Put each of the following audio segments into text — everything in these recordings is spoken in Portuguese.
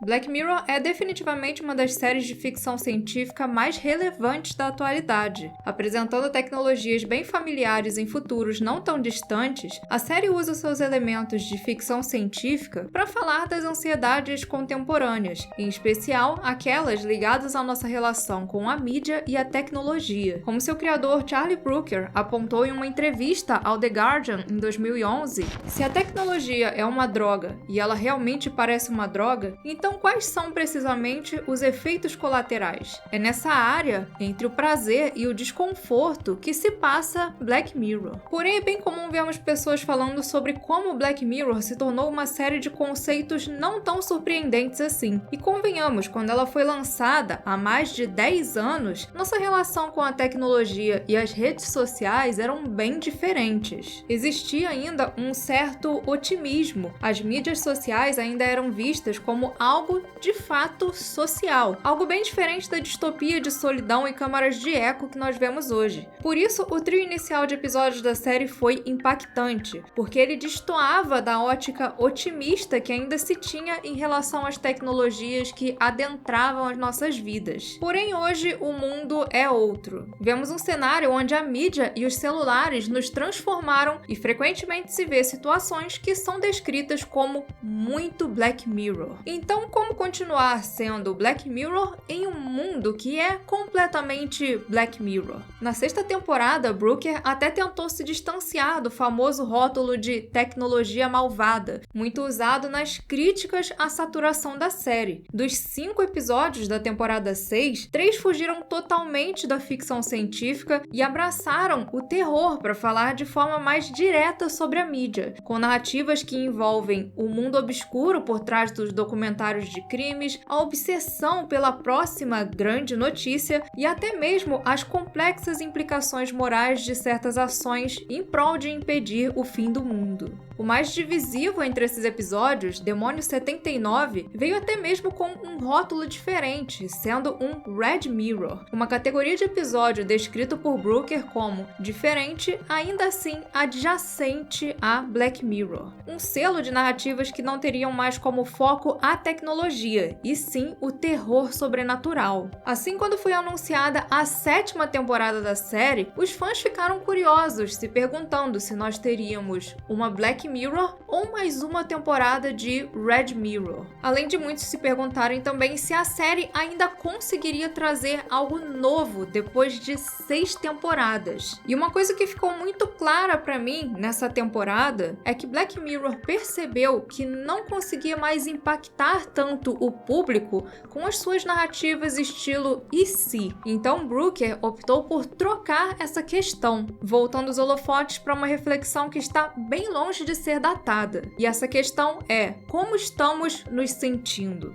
Black Mirror é definitivamente uma das séries de ficção científica mais relevantes da atualidade. Apresentando tecnologias bem familiares em futuros não tão distantes, a série usa seus elementos de ficção científica para falar das ansiedades contemporâneas, em especial aquelas ligadas à nossa relação com a mídia e a tecnologia. Como seu criador Charlie Brooker apontou em uma entrevista ao The Guardian em 2011, se a tecnologia é uma droga e ela realmente parece uma droga, então quais são precisamente os efeitos colaterais? É nessa área, entre o prazer e o desconforto, que se passa Black Mirror. Porém, é bem comum vermos pessoas falando sobre como Black Mirror se tornou uma série de conceitos não tão surpreendentes assim. E convenhamos, quando ela foi lançada há mais de 10 anos, nossa relação com a tecnologia e as redes sociais eram bem diferentes. Existia ainda um certo otimismo. As mídias sociais ainda eram vistas como algo de fato social, algo bem diferente da distopia de solidão e câmaras de eco que nós vemos hoje. Por isso, o trio inicial de episódios da série foi impactante, porque ele destoava da ótica otimista que ainda se tinha em relação às tecnologias que adentravam as nossas vidas. Porém, hoje o mundo é outro. Vemos um cenário onde a mídia e os celulares nos transformaram e frequentemente se vê situações que são descritas como muito Black Mirror. Então, como continuar sendo Black Mirror em um mundo que é completamente Black Mirror? Na sexta temporada, Brooker até tentou se distanciar do famoso rótulo de tecnologia malvada, muito usado nas críticas à saturação da série. Dos 5 episódios da temporada 6, 3 fugiram totalmente da ficção científica e abraçaram o terror para falar de forma mais direta sobre a mídia, com narrativas que envolvem o mundo obscuro por trás dos documentários de crimes, a obsessão pela próxima grande notícia e até mesmo as complexas implicações morais de certas ações em prol de impedir o fim do mundo. O mais divisivo entre esses episódios, Demônio 79, veio até mesmo com um rótulo diferente, sendo um Red Mirror, uma categoria de episódio descrito por Brooker como diferente, ainda assim adjacente a Black Mirror. Um selo de narrativas que não teriam mais como foco a tecnologia, e sim o terror sobrenatural. Assim, quando foi anunciada a 7ª temporada da série, os fãs ficaram curiosos, se perguntando se nós teríamos uma Black Mirror ou mais uma temporada de Red Mirror. Além de muitos se perguntarem também se a série ainda conseguiria trazer algo novo depois de 6 temporadas. E uma coisa que ficou muito clara para mim nessa temporada é que Black Mirror percebeu que não conseguia mais impactar tanto o público com as suas narrativas estilo e se. Então Brooker optou por trocar essa questão, voltando os holofotes para uma reflexão que está bem longe de ser datada. E essa questão é: como estamos nos sentindo?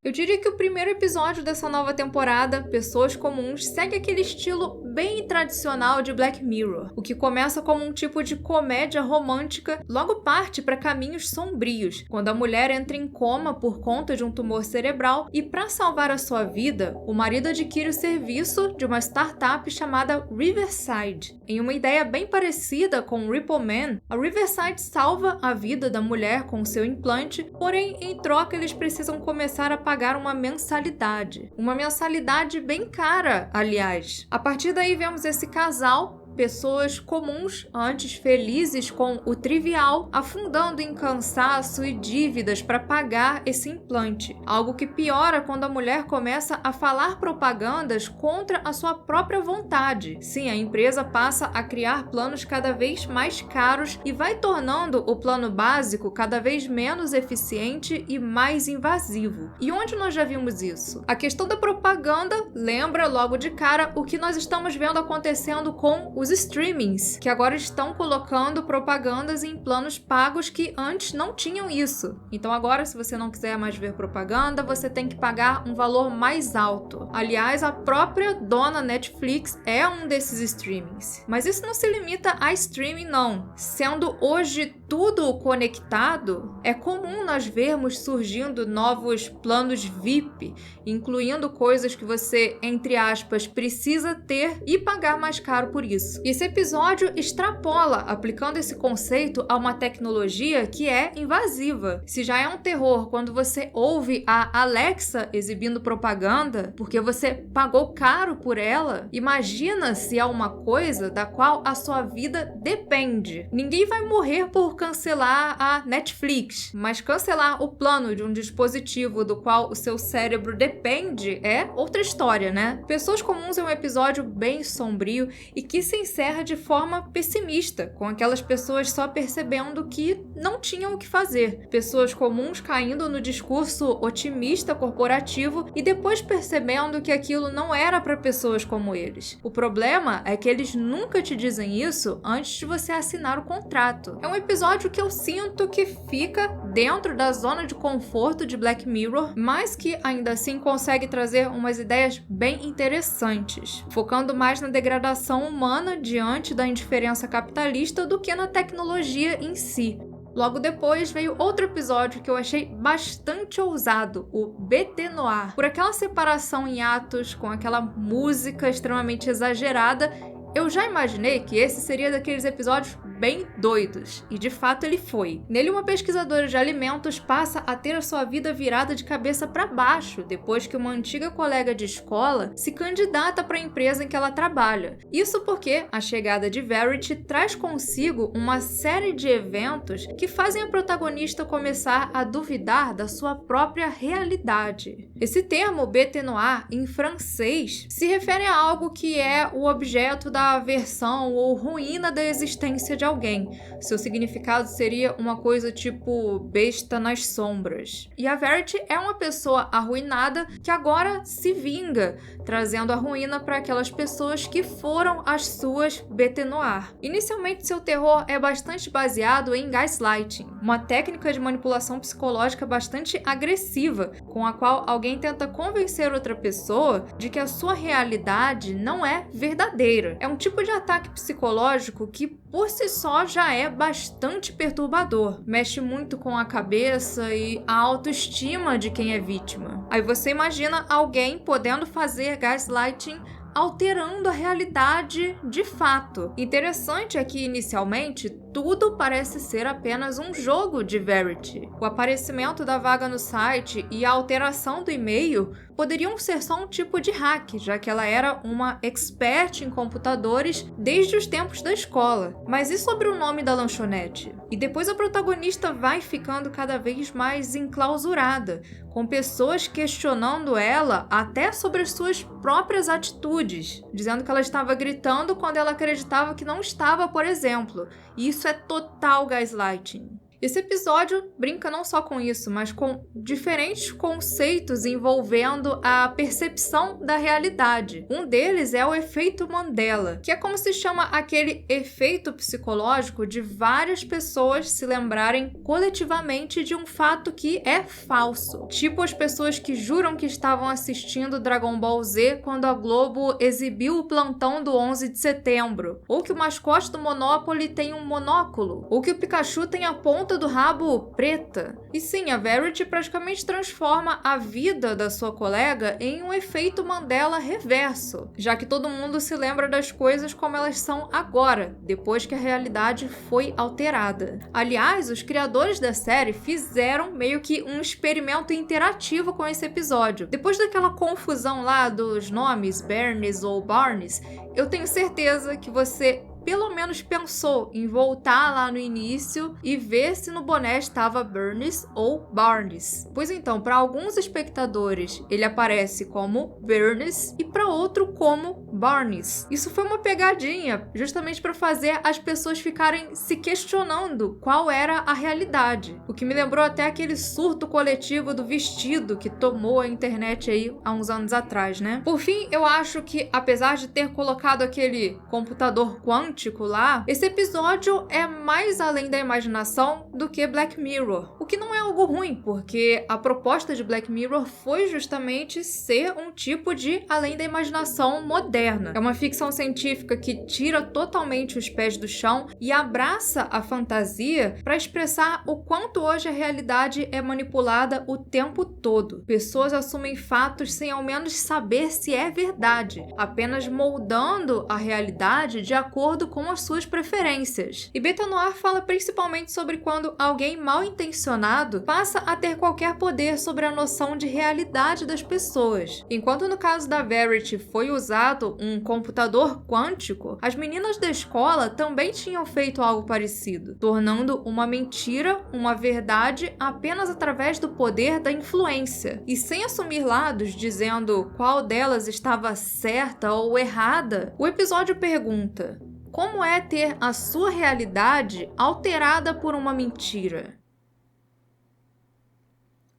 Eu diria que o primeiro episódio dessa nova temporada, Pessoas Comuns, segue aquele estilo bem tradicional de Black Mirror. O que começa como um tipo de comédia romântica, logo parte para caminhos sombrios, quando a mulher entra em coma por conta de um tumor cerebral e, para salvar a sua vida, o marido adquire o serviço de uma startup chamada Riverside. Em uma ideia bem parecida com Ripple Man, a Riverside salva a vida da mulher com seu implante, porém, em troca, eles precisam começar a pagar uma mensalidade. Uma mensalidade bem cara, aliás. A partir daí vemos esse casal, pessoas comuns, antes felizes com o trivial, afundando em cansaço e dívidas para pagar esse implante. Algo que piora quando a mulher começa a falar propagandas contra a sua própria vontade. Sim, a empresa passa a criar planos cada vez mais caros e vai tornando o plano básico cada vez menos eficiente e mais invasivo. E onde nós já vimos isso? A questão da propaganda lembra logo de cara o que nós estamos vendo acontecendo com os streamings, que agora estão colocando propagandas em planos pagos que antes não tinham isso. Então agora, se você não quiser mais ver propaganda, você tem que pagar um valor mais alto. Aliás, a própria dona Netflix é um desses streamings. Mas isso não se limita a streaming, não. Sendo hoje tudo conectado, é comum nós vermos surgindo novos planos VIP, incluindo coisas que você, entre aspas, precisa ter e pagar mais caro por isso. E esse episódio extrapola, aplicando esse conceito a uma tecnologia que é invasiva. Se já é um terror quando você ouve a Alexa exibindo propaganda, porque você pagou caro por ela, imagina se é uma coisa da qual a sua vida depende. Ninguém vai morrer por cancelar a Netflix, mas cancelar o plano de um dispositivo do qual o seu cérebro depende é outra história, né? Pessoas Comuns é um episódio bem sombrio e que se encerra de forma pessimista, com aquelas pessoas só percebendo que não tinham o que fazer. Pessoas comuns caindo no discurso otimista corporativo e depois percebendo que aquilo não era para pessoas como eles. O problema é que eles nunca te dizem isso antes de você assinar o contrato. É um episódio que eu sinto que fica dentro da zona de conforto de Black Mirror, mas que ainda assim consegue trazer umas ideias bem interessantes, focando mais na degradação humana diante da indiferença capitalista do que na tecnologia em si. Logo depois veio outro episódio que eu achei bastante ousado, o BT Noir. Por aquela separação em atos, com aquela música extremamente exagerada, eu já imaginei que esse seria daqueles episódios bem doidos, e de fato ele foi. Nele, uma pesquisadora de alimentos passa a ter a sua vida virada de cabeça para baixo depois que uma antiga colega de escola se candidata para a empresa em que ela trabalha. Isso porque a chegada de Verity traz consigo uma série de eventos que fazem a protagonista começar a duvidar da sua própria realidade. Esse termo BT Noir, em francês, se refere a algo que é o objeto da aversão ou ruína da existência de alguém. Seu significado seria uma coisa tipo besta nas sombras. E a Verity é uma pessoa arruinada que agora se vinga, trazendo a ruína para aquelas pessoas que foram as suas BT Noir. Inicialmente, seu terror é bastante baseado em gaslighting, uma técnica de manipulação psicológica bastante agressiva, com a qual alguém tenta convencer outra pessoa de que a sua realidade não é verdadeira. É um tipo de ataque psicológico que, por si só, já é bastante perturbador. Mexe muito com a cabeça e a autoestima de quem é vítima. Aí você imagina alguém podendo fazer gaslighting alterando a realidade de fato. Interessante é que, inicialmente, tudo parece ser apenas um jogo de Verity. O aparecimento da vaga no site e a alteração do e-mail poderiam ser só um tipo de hack, já que ela era uma expert em computadores desde os tempos da escola. Mas e sobre o nome da lanchonete? E depois a protagonista vai ficando cada vez mais enclausurada, com pessoas questionando ela até sobre as suas próprias atitudes, dizendo que ela estava gritando quando ela acreditava que não estava, por exemplo. E isso é total gaslighting. Esse episódio brinca não só com isso, mas com diferentes conceitos envolvendo a percepção da realidade. Um deles é o efeito Mandela, que é como se chama aquele efeito psicológico de várias pessoas se lembrarem coletivamente de um fato que é falso. Tipo as pessoas que juram que estavam assistindo Dragon Ball Z quando a Globo exibiu o plantão do 11 de setembro, ou que o mascote do Monopoly tem um monóculo, ou que o Pikachu tem a ponta do rabo preta. E sim, a Verity praticamente transforma a vida da sua colega em um efeito Mandela reverso, já que todo mundo se lembra das coisas como elas são agora, depois que a realidade foi alterada. Aliás, os criadores da série fizeram meio que um experimento interativo com esse episódio. Depois daquela confusão lá dos nomes Bernice ou Barnes, eu tenho certeza que você pelo menos pensou em voltar lá no início e ver se no boné estava Bernice ou Barnes. Pois então, para alguns espectadores, ele aparece como Bernice e para outro como Barnes. Isso foi uma pegadinha, justamente para fazer as pessoas ficarem se questionando qual era a realidade. O que me lembrou até aquele surto coletivo do vestido que tomou a internet aí há uns anos atrás, né? Por fim, eu acho que, apesar de ter colocado aquele computador quântico quântico lá, esse episódio é mais além da imaginação do que Black Mirror. O que não é algo ruim, porque a proposta de Black Mirror foi justamente ser um tipo de além da imaginação moderna. É uma ficção científica que tira totalmente os pés do chão e abraça a fantasia para expressar o quanto hoje a realidade é manipulada o tempo todo. Pessoas assumem fatos sem ao menos saber se é verdade, apenas moldando a realidade de acordo com as suas preferências. E Beta Noir fala principalmente sobre quando alguém mal intencionado passa a ter qualquer poder sobre a noção de realidade das pessoas. Enquanto no caso da Verity foi usado um computador quântico, as meninas da escola também tinham feito algo parecido, tornando uma mentira uma verdade apenas através do poder da influência. E sem assumir lados, dizendo qual delas estava certa ou errada, o episódio pergunta: como é ter a sua realidade alterada por uma mentira?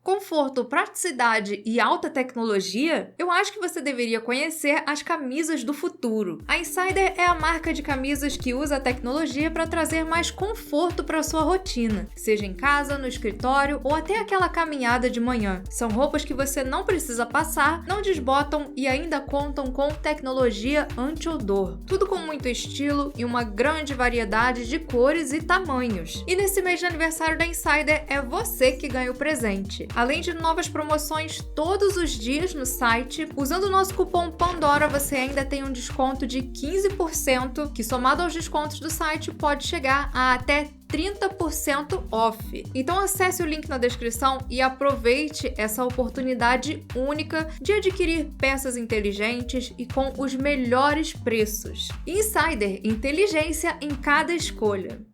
Conforto, praticidade e alta tecnologia? Eu acho que você deveria conhecer as camisas do futuro. A Insider é a marca de camisas que usa a tecnologia para trazer mais conforto para sua rotina, seja em casa, no escritório ou até aquela caminhada de manhã. São roupas que você não precisa passar, não desbotam e ainda contam com tecnologia anti-odor. Tudo com muito estilo e uma grande variedade de cores e tamanhos. E nesse mês de aniversário da Insider é você que ganha o presente. Além de novas promoções todos os dias no site, usando o nosso cupom PANDORA você ainda tem um desconto de 15%, que somado aos descontos do site pode chegar a até 30% off. Então acesse o link na descrição e aproveite essa oportunidade única de adquirir peças inteligentes e com os melhores preços. Insider, inteligência em cada escolha.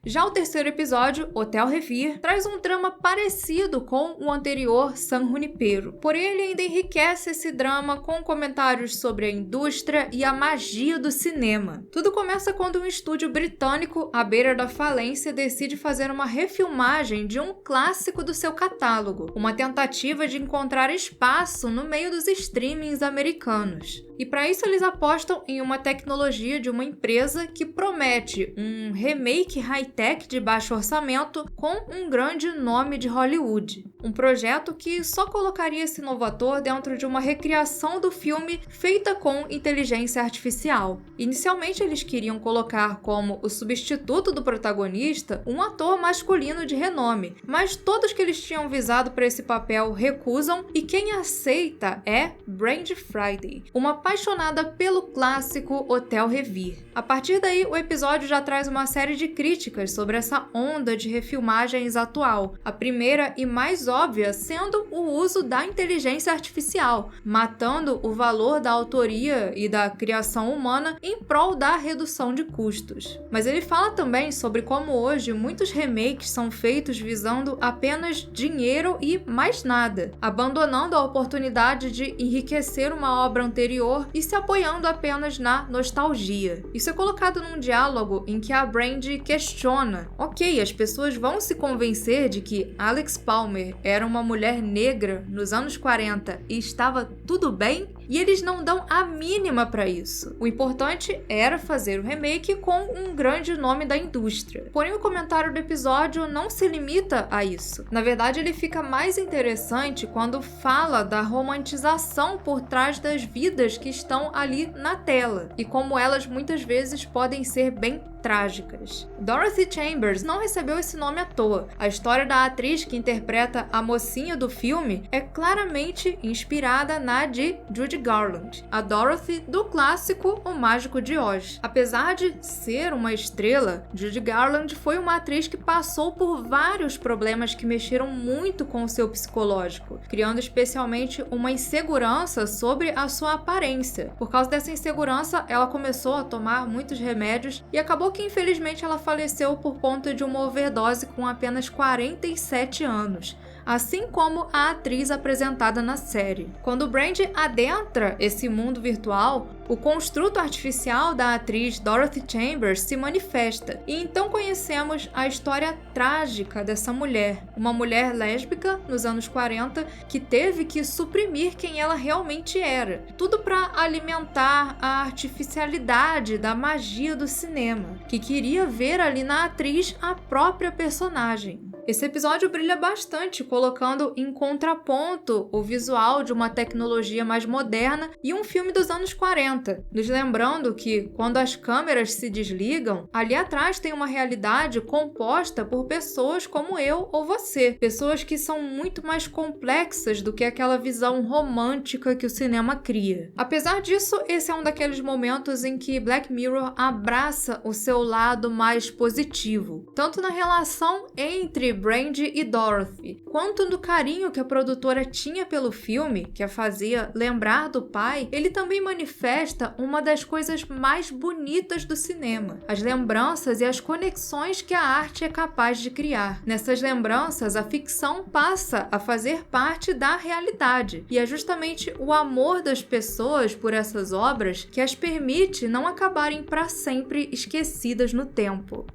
Já o terceiro episódio, Hotel Revere, traz um drama parecido com o anterior, San Junipero. Porém, ele ainda enriquece esse drama com comentários sobre a indústria e a magia do cinema. Tudo começa quando um estúdio britânico, à beira da falência, decide fazer uma refilmagem de um clássico do seu catálogo, uma tentativa de encontrar espaço no meio dos streamings americanos. E para isso eles apostam em uma tecnologia de uma empresa que promete um remake high-tech de baixo orçamento com um grande nome de Hollywood. Um projeto que só colocaria esse novo ator dentro de uma recriação do filme feita com inteligência artificial. Inicialmente eles queriam colocar como o substituto do protagonista um ator masculino de renome, mas todos que eles tinham visado para esse papel recusam e quem aceita é Brandi Friday, uma apaixonada pelo clássico Hotel Revere. A partir daí, o episódio já traz uma série de críticas sobre essa onda de refilmagens atual. A primeira e mais óbvia sendo o uso da inteligência artificial, matando o valor da autoria e da criação humana em prol da redução de custos. Mas ele fala também sobre como hoje muitos remakes são feitos visando apenas dinheiro e mais nada, abandonando a oportunidade de enriquecer uma obra anterior e se apoiando apenas na nostalgia. Isso é colocado num diálogo em que a Brandi questiona: ok, as pessoas vão se convencer de que Alex Palmer era uma mulher negra nos anos 40 e estava tudo bem? E eles não dão a mínima para isso. O importante era fazer o remake com um grande nome da indústria. Porém, o comentário do episódio não se limita a isso. Na verdade, ele fica mais interessante quando fala da romantização por trás das vidas que estão ali na tela e como elas muitas vezes podem ser bem trágicas. Dorothy Chambers não recebeu esse nome à toa. A história da atriz que interpreta a mocinha do filme é claramente inspirada na de Judy Garland, a Dorothy do clássico O Mágico de Oz. Apesar de ser uma estrela, Judy Garland foi uma atriz que passou por vários problemas que mexeram muito com o seu psicológico, criando especialmente uma insegurança sobre a sua aparência. Por causa dessa insegurança, ela começou a tomar muitos remédios e acabou que infelizmente ela faleceu por conta de uma overdose com apenas 47 anos. assim como a atriz apresentada na série. Quando Brandy adentra esse mundo virtual, o construto artificial da atriz Dorothy Chambers se manifesta, e então conhecemos a história trágica dessa mulher, uma mulher lésbica nos anos 40 que teve que suprimir quem ela realmente era, tudo para alimentar a artificialidade da magia do cinema, que queria ver ali na atriz a própria personagem. Esse episódio brilha bastante, colocando em contraponto o visual de uma tecnologia mais moderna e um filme dos anos 40, nos lembrando que, quando as câmeras se desligam, ali atrás tem uma realidade composta por pessoas como eu ou você, pessoas que são muito mais complexas do que aquela visão romântica que o cinema cria. Apesar disso, esse é um daqueles momentos em que Black Mirror abraça o seu lado mais positivo, tanto na relação entre Brandy e Dorothy, quanto no carinho que a produtora tinha pelo filme, que a fazia lembrar do pai. Ele também manifesta uma das coisas mais bonitas do cinema, as lembranças e as conexões que a arte é capaz de criar. Nessas lembranças, a ficção passa a fazer parte da realidade, e é justamente o amor das pessoas por essas obras que as permite não acabarem para sempre esquecidas no tempo.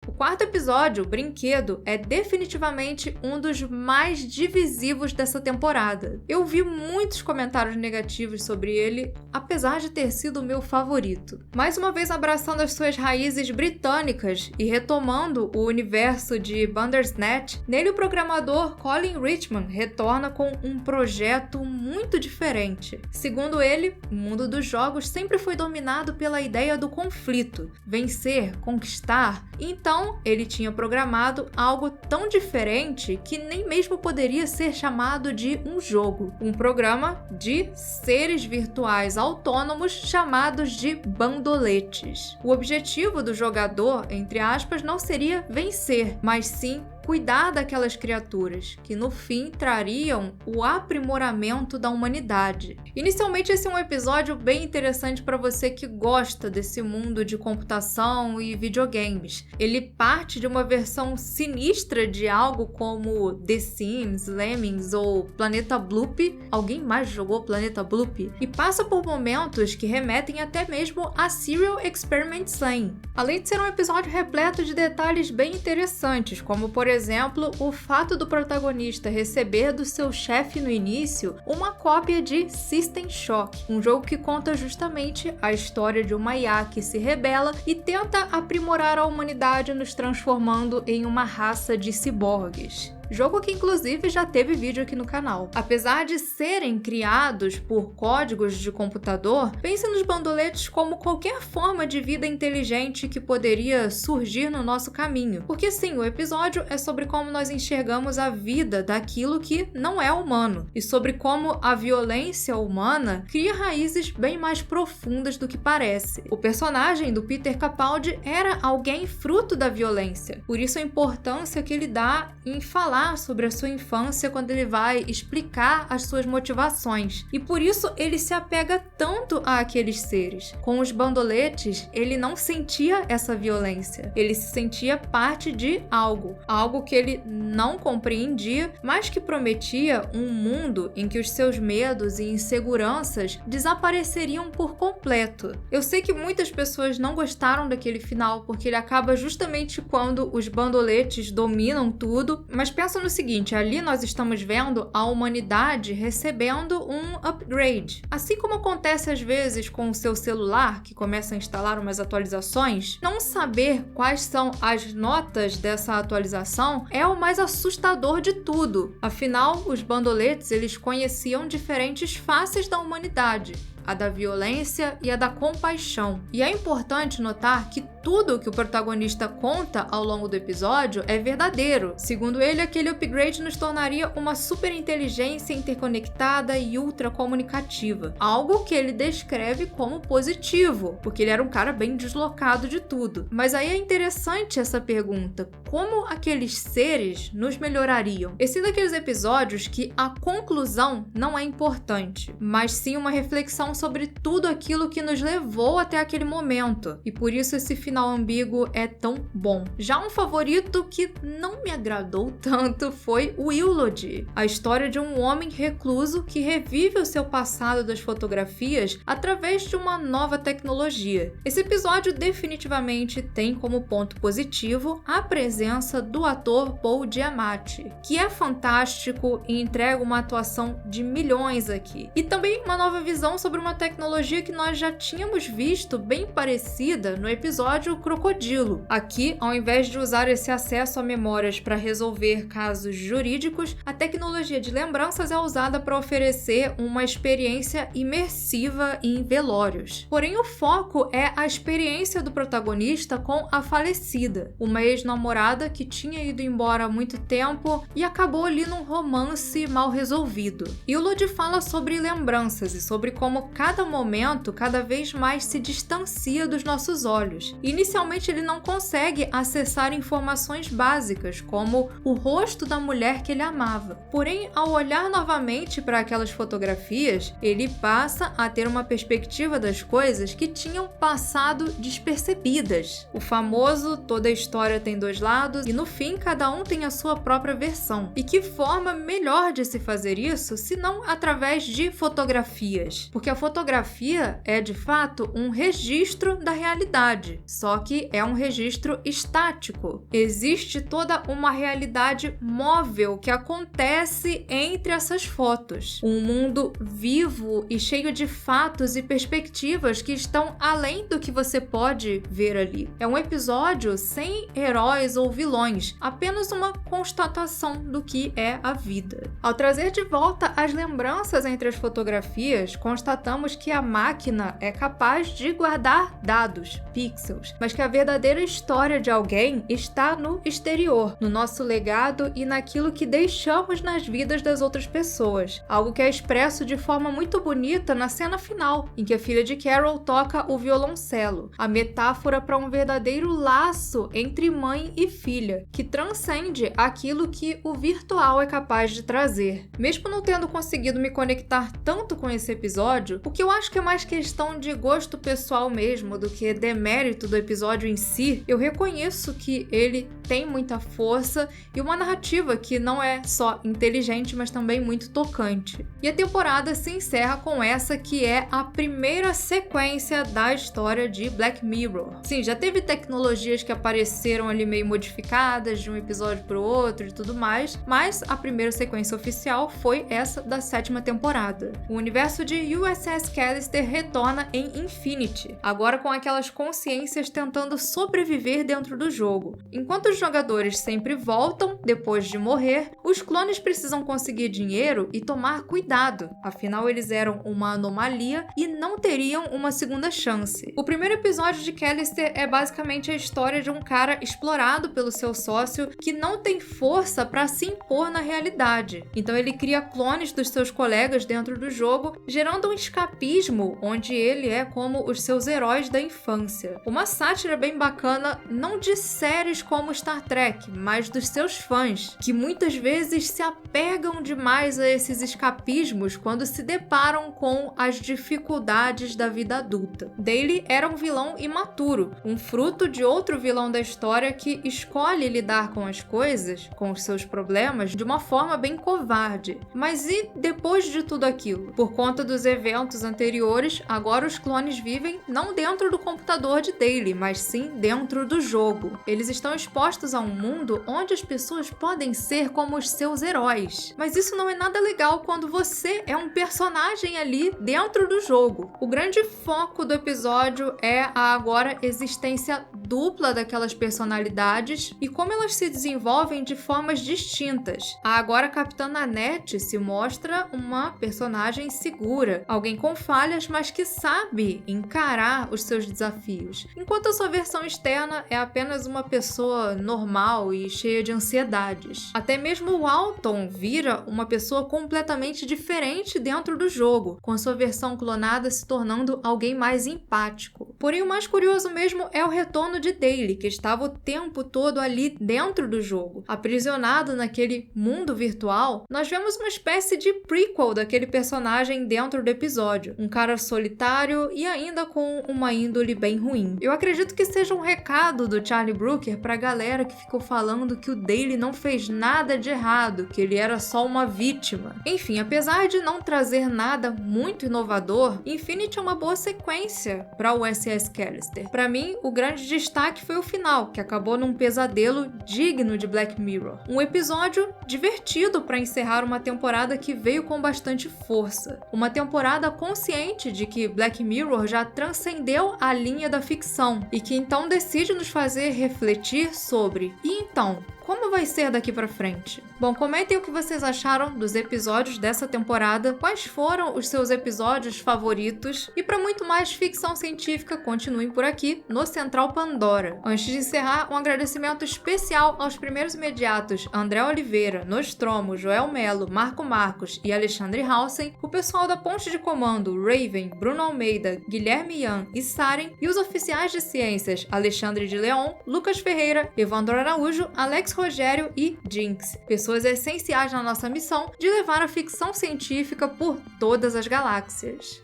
O quarto episódio, Brinquedo, é definitivamente um dos mais divisivos dessa temporada. Eu vi muitos comentários negativos sobre ele, apesar de ter sido o meu favorito. Mais uma vez abraçando as suas raízes britânicas e retomando o universo de Bandersnatch, nele o programador Colin Richmond retorna com um projeto muito diferente. Segundo ele, o mundo dos jogos sempre foi dominado pela ideia do conflito, vencer, conquistar. Então, ele tinha programado algo tão diferente que nem mesmo poderia ser chamado de um jogo. Um programa de seres virtuais autônomos chamados de bandoletes. O objetivo do jogador, entre aspas, não seria vencer, mas sim cuidar daquelas criaturas, que no fim trariam o aprimoramento da humanidade. Inicialmente, esse é um episódio bem interessante para você que gosta desse mundo de computação e videogames. Ele parte de uma versão sinistra de algo como The Sims, Lemmings ou Planeta Bloop. Alguém mais jogou Planeta Bloop? E passa por momentos que remetem até mesmo a Serial Experiment Lane. Além de ser um episódio repleto de detalhes bem interessantes, como por exemplo, o fato do protagonista receber do seu chefe no início uma cópia de System Shock, um jogo que conta justamente a história de uma IA que se rebela e tenta aprimorar a humanidade, nos transformando em uma raça de ciborgues. Jogo que inclusive já teve vídeo aqui no canal. Apesar de serem criados por códigos de computador, pense nos bandoletes como qualquer forma de vida inteligente que poderia surgir no nosso caminho. Porque sim, o episódio é sobre como nós enxergamos a vida daquilo que não é humano, e sobre como a violência humana cria raízes bem mais profundas do que parece. O personagem do Peter Capaldi era alguém fruto da violência, por isso a importância que ele dá em falar sobre a sua infância quando ele vai explicar as suas motivações. E por isso ele se apega tanto àqueles seres. Com os bandoletes, ele não sentia essa violência. Ele se sentia parte de algo que ele não compreendia, mas que prometia um mundo em que os seus medos e inseguranças desapareceriam por completo. Eu sei que muitas pessoas não gostaram daquele final, porque ele acaba justamente quando os bandoletes dominam tudo, mas pensa no seguinte, ali nós estamos vendo a humanidade recebendo um upgrade. Assim como acontece às vezes com o seu celular, que começa a instalar umas atualizações, não saber quais são as notas dessa atualização é o mais assustador de tudo. Afinal, os bandoletes, eles conheciam diferentes faces da humanidade, a da violência e a da compaixão. E é importante notar que tudo que o protagonista conta ao longo do episódio é verdadeiro. Segundo ele, aquele upgrade nos tornaria uma superinteligência interconectada e ultra comunicativa. Algo que ele descreve como positivo, porque ele era um cara bem deslocado de tudo. Mas aí é interessante essa pergunta: como aqueles seres nos melhorariam? Esse é daqueles episódios que a conclusão não é importante, mas sim uma reflexão sobre tudo aquilo que nos levou até aquele momento, e por isso esse final ambíguo é tão bom. Já um favorito que não me agradou tanto foi o Eulogy, a história de um homem recluso que revive o seu passado das fotografias através de uma nova tecnologia. Esse episódio definitivamente tem como ponto positivo a presença do ator Paul Giamatti, que é fantástico e entrega uma atuação de milhões aqui. E também uma nova visão sobre uma tecnologia que nós já tínhamos visto bem parecida no episódio Crocodilo. Aqui, ao invés de usar esse acesso a memórias para resolver casos jurídicos, a tecnologia de lembranças é usada para oferecer uma experiência imersiva em velórios. Porém, o foco é a experiência do protagonista com a falecida, uma ex-namorada que tinha ido embora há muito tempo e acabou ali num romance mal resolvido. E o Lud fala sobre lembranças e sobre como cada momento cada vez mais se distancia dos nossos olhos. Inicialmente ele não consegue acessar informações básicas, como o rosto da mulher que ele amava. Porém, ao olhar novamente para aquelas fotografias, ele passa a ter uma perspectiva das coisas que tinham passado despercebidas. O famoso toda história tem dois lados e no fim cada um tem a sua própria versão. E que forma melhor de se fazer isso se não através de fotografias? Porque a fotografia é de fato um registro da realidade, só que é um registro estático. Existe toda uma realidade móvel que acontece entre essas fotos. Um mundo vivo e cheio de fatos e perspectivas que estão além do que você pode ver ali. É um episódio sem heróis ou vilões, apenas uma constatação do que é a vida. Ao trazer de volta as lembranças entre as fotografias, constatamos que a máquina é capaz de guardar dados, pixels, mas que a verdadeira história de alguém está no exterior, no nosso legado e naquilo que deixamos nas vidas das outras pessoas. Algo que é expresso de forma muito bonita na cena final, em que a filha de Carol toca o violoncelo, a metáfora para um verdadeiro laço entre mãe e filha, que transcende aquilo que o virtual é capaz de trazer. Mesmo não tendo conseguido me conectar tanto com esse episódio, o que eu acho que é mais questão de gosto pessoal mesmo do que demérito do episódio em si, eu reconheço que ele tem muita força e uma narrativa que não é só inteligente, mas também muito tocante. E a temporada se encerra com essa que é a primeira sequência da história de Black Mirror. Sim, já teve tecnologias que apareceram ali meio modificadas de um episódio para o outro e tudo mais, mas a primeira sequência oficial foi essa da 7ª temporada. O universo de USS Callister retorna em Infinity, agora com aquelas consciências tentando sobreviver dentro do jogo. Enquanto os jogadores sempre voltam depois de morrer, os clones precisam conseguir dinheiro e tomar cuidado, afinal eles eram uma anomalia e não teriam uma segunda chance. O primeiro episódio de Callister é basicamente a história de um cara explorado pelo seu sócio que não tem força para se impor na realidade. Então ele cria clones dos seus colegas dentro do jogo, gerando um escapismo onde ele é como os seus heróis da infância. Uma sátira bem bacana, não de séries como Star Trek, mas dos seus fãs, que muitas vezes se apegam demais a esses escapismos quando se deparam com as dificuldades da vida adulta. Daily era um vilão imaturo, um fruto de outro vilão da história que escolhe lidar com as coisas, com os seus problemas, de uma forma bem covarde. Mas e depois de tudo aquilo? Por conta dos eventos anteriores, agora os clones vivem não dentro do computador de Daily, mas sim dentro do jogo. Eles estão expostos a um mundo onde as pessoas podem ser como os seus heróis. Mas isso não é nada legal quando você é um personagem ali dentro do jogo. O grande foco do episódio é a agora existência dupla daquelas personalidades e como elas se desenvolvem de formas distintas. A agora Capitã Nanette se mostra uma personagem segura, alguém com falhas, mas que sabe encarar os seus desafios, enquanto a sua versão externa é apenas uma pessoa normal e cheia de ansiedades. Até mesmo o Alton vira uma pessoa completamente diferente dentro do jogo, com a sua versão clonada se tornando alguém mais empático. Porém, o mais curioso mesmo é o retorno de Daily, que estava o tempo todo ali dentro do jogo. Aprisionado naquele mundo virtual, nós vemos uma espécie de prequel daquele personagem dentro do episódio. Um cara solitário e ainda com uma índole bem ruim. Eu acredito que seja um recado do Charlie Brooker pra galera que ficou falando que o Daily não fez nada de errado, que ele era só uma vítima. Enfim, apesar de não trazer nada muito inovador, Infinity é uma boa sequência para o USS Callister. Para mim, o grande destaque foi o final, que acabou num pesadelo digno de Black Mirror. Um episódio divertido para encerrar uma temporada que veio com bastante força. Uma temporada consciente de que Black Mirror já transcendeu a linha da ficção e que então decide nos fazer refletir sobre: e então, como vai ser daqui pra frente? Bom, comentem o que vocês acharam dos episódios dessa temporada, quais foram os seus episódios favoritos, e para muito mais ficção científica, continuem por aqui no Central Pandora. Antes de encerrar, um agradecimento especial aos primeiros imediatos André Oliveira, Nostromo, Joel Melo, Marco Marcos e Alexandre Hausen, o pessoal da Ponte de Comando, Raven, Bruno Almeida, Guilherme Ian e Saren, e os oficiais de ciências Alexandre de Leon, Lucas Ferreira, Evandro Araújo, Alex Rogério e Jinx, pessoas essenciais na nossa missão de levar a ficção científica por todas as galáxias.